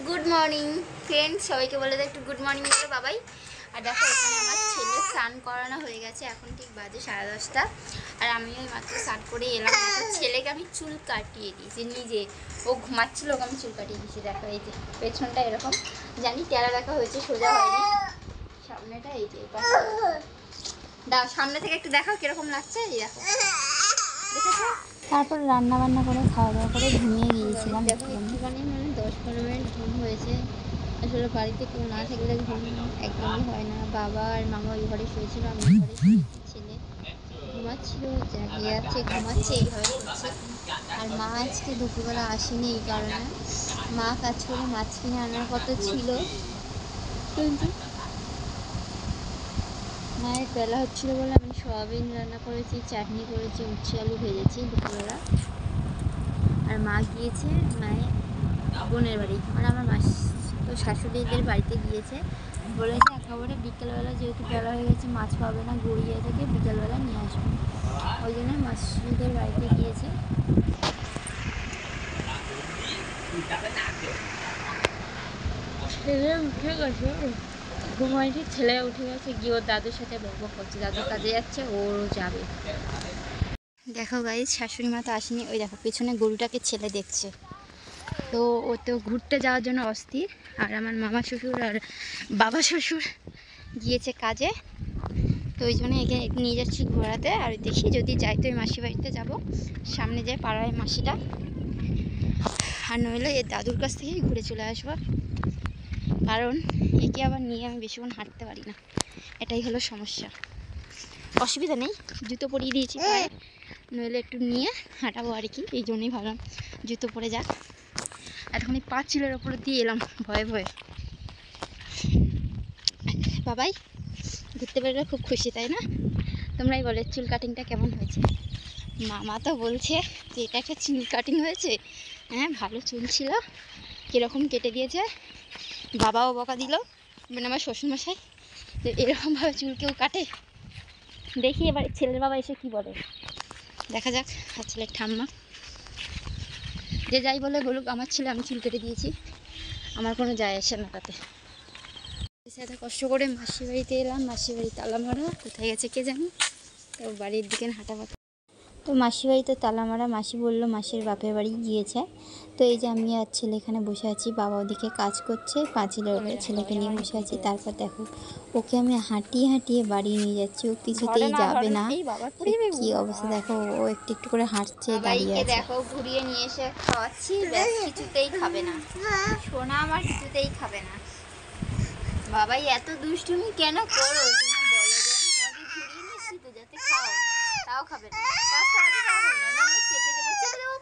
Good morning friends, সবাইকে বলে দাও একটু গুড মর্নিং বলো বাবাই। আর দেখো এখানে আমার ছেলে স্নান করানো হয়ে গেছে, এখন ঠিক বাজে 10:30। আর আমি ওই মাত্র স্নান করে এলাম। দেখো ছেলেকে আমি চুল কাটিয়ে দিয়েছি নিজে, ও ঘুমাচ্ছিল, ওকে আমি চুল কাটিয়ে দিয়েছি। দেখো এই যে পেছনটা এরকম, জানি টেরা দেখা হয়েছে, সোজা হয়নি। সামনেটা এই যে দাও, সামনে থেকে একটু দেখাও কিরকম লাগছে। এই দেখো, দেখেছো? তারপর রান্না বান্না করে খাওয়া দাওয়া করে ঘুমিয়ে গিয়েছিলাম। দেখো একটুখানি 10-15 মিনিট ঘুম হয়েছে। আসলে বাড়িতে কেউ না থাকলে ঘুম একদমই হয় না। বাবা আর মামা ওই ঘরে শুয়েছিল, আমি ওই ঘরে শুয়েছি। ছেলে ঘুমাচ্ছিল, জাগিয়ে যাচ্ছে, ঘুমাচ্ছে, এইভাবে করছে। আর মা আজকে দুপুরবেলা আসেনি, এই কারণে মা কাজ করে মাছ কিনে আনার কথা ছিল, কিন্তু মায়ের বেলা হচ্ছিলো বলে আমি সয়াবিন রান্না করেছি, চাটনি করেছি, উচ্ছে আলু ভেজেছি দুপুরবেলা। আর মা গিয়েছে মায়ের বোনের বাড়ি, মানে আমার তো শাশুড়িদের বাড়িতে গিয়েছে। বলেছে একেবারে বিকেলবেলা, যেহেতু বেলা হয়ে গেছে, মাছ পাবে না, গড়িয়া থেকে বিকেলবেলা নিয়ে আসবে, ওই জন্য মাসিদের বাড়িতে গিয়েছে। ছেলে উঠে গেছে, ঘুমাইছি, ছেলে উঠে গেছে, গিয়ে ওর দাদুর সাথে বকবক করছে। দাদু কাজে যাচ্ছে, ওরও যাবে। দেখো গাইস, শাশুড়ি মা তো আসেনি, ওই দেখো পেছনে গরুটাকে ছেলে দেখছে। তো ও তো ঘুরতে যাওয়ার জন্য অস্থির। আর আমার মামা শ্বশুর আর বাবা শ্বশুর গিয়েছে কাজে, তো ওই জন্য একে নিয়ে যাচ্ছি ঘোরাতে। আর দেখি যদি যাই তো ওই মাসি বাড়িতে যাবো, সামনে যে পাড়ায় মাসিটা, আর নইলে এর দাদুর কাছ থেকেই ঘুরে চলে আসবো। কারণ একে আবার নিয়ে আমি বেশিক্ষণ হাঁটতে পারি না, এটাই হলো সমস্যা। অসুবিধা নেই, জুতো পরিয়ে দিয়েছি পায়ে, নইলে একটু নিয়ে হাঁটাবো আর কি, এই জন্যই ভাবলাম জুতো পরে যাক। এতক্ষণ পাঁচিলের ওপরে দিয়ে এলাম ভয়ে ভয়ে। বাবাই ঘুরতে পারলে খুব খুশি, তাই না? তোমরাই বলে চুল কাটিংটা কেমন হয়েছে। মামা তো বলছে যে এটা একটা চুল কাটিং হয়েছে, হ্যাঁ ভালো চুল ছিল, কীরকম কেটে দিয়েছে। বাবাও বকা দিল, মানে আমার শ্বশুরমশাই, যে এরকমভাবে চুল কেউ কাটে। দেখি এবার ছেলের বাবা এসে কি বলে, দেখা যাক। আর ছেলের ঠাম্মা যে যাই বলে বলুক, আমার ছেলে, আমি চুল কেটে দিয়েছি, আমার কোনো যায় আসে না তাতে। এত কষ্ট করে মাসির বাড়িতে এলাম, মাসির বাড়ি তালা মারা, কোথায় গেছে কে জানি, তো বাড়ির দিকে হাঁটা পাতা। তো মাসির বাড়িতে তালা মারা, মাসি বললো মাসির বাপের বাড়ি গিয়েছে। তো এই যে আমি আর ছেলে এখানে বসে আছি, বাবা ওদিকে কাজ করছে, পাঁচিলের ওপরে ছেলেকে নিয়ে বসে আছি। তারপর দেখো ওকে আমি হাঁটিয়ে হাঁটিয়ে বাড়ি নিয়ে যাচ্ছি, ও কিছুতেই যাবে না। কি অবস্থা দেখো, ও একটু একটু করে হাঁটছে, দাঁড়িয়ে আছে। দেখো ঘুরিয়ে নিয়ে এসে খাওয়াচ্ছি, ব্যাস কিছুতেই খাবে না, সোনা আমার কিছুতেই খাবে না। বাবাই এত দুষ্টুমি কেন করো তুমি, বলো যেন, তোমাকে ঘুরিয়ে নিচ্ছি তো যাতে খাও, তাও খাবে না, চেপে দেবো, চেপে দেবো।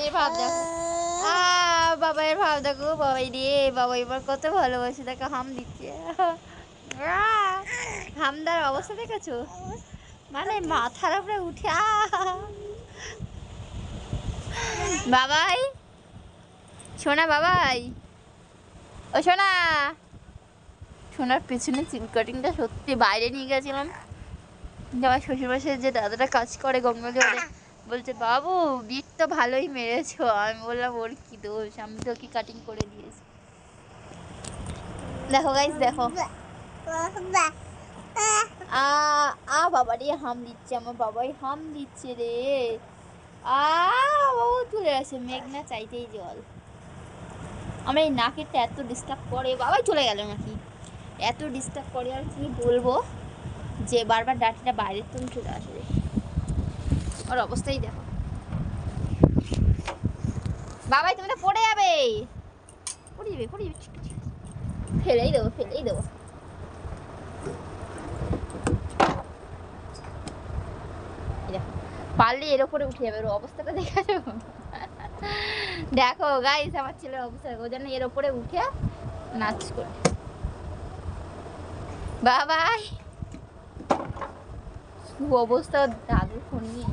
এর ভাব দেখো, বাবা এর ভাব দেখো, বাবাই রে, বাবা এবার কত ভালোবাসে, দেখো হাম দিচ্ছে। হামদার অবস্থা দেখেছো, মানে মাথার উপরে উঠে। বাবাই সোনা, বাবাই ও সোনা, সোনার পেছনে চুল কাটিংটা সত্যি বাইরে নিয়ে গেছিলাম, আমার শ্বশুরমশাই যে দাদাটা কাজ করে গঙ্গাজলে, বলছে বাবু বিট তো ভালোই মেরেছো। আমি বললাম ওর কি দোষ, আমি তো কি কাটিং করে দিয়েছি। দেখো গাইস, দেখো বাবা রে হাম দিচ্ছে, আমার বাবাই হাম দিচ্ছে রে। বাবু তুলে আছে, মেঘনা চাইতেই জল। আমার এই নাকেরটা এত ডিস্টার্ব করে, বাবাই চলে গেল নাকি, এত ডিস্টার্ব করে আর কি বলবো, যে বারবার ডাটিটা বাইরের তুমি চলে আসবে। ওর অবস্থাই দেখো, বাবাই তুমি তো পড়ে যাবে, পড়ে যাবে, পড়ে যাবে, ফেলেই দেবো, ফেলেই দেবো। পারলে এর উপরে উঠে যাবে, ওর অবস্থাটা দেখা যাবে। দেখো গাইস, আমার ছেলের অবস্থা, ও যেন এর উপরে উঠে নাচ করে। বাবাই অবস্থা, দাদু ফোন নিয়ে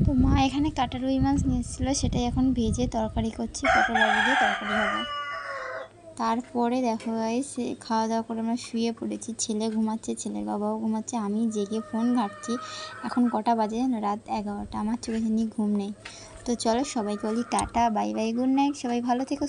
তো মা এখানে কাটা রুই মাছ নিয়ে এসেছিলো, সেটাই এখন ভেজে তরকারি করছি, পটল আলু দিয়ে তরকারি হবে। তারপরে দেখো গাইস খাওয়া দাওয়া করে আমরা শুয়ে পড়েছি। ছেলে ঘুমাচ্ছে, ছেলের বাবাও ঘুমাচ্ছে, আমি জেগে ফোন ঘাঁটছি। এখন কটা বাজে জানো? রাত 11টা। আমার চোখে ঘুম নেই। তো চলো সবাইকে বলি tata, bye bye, good night, সবাই ভালো থেকো।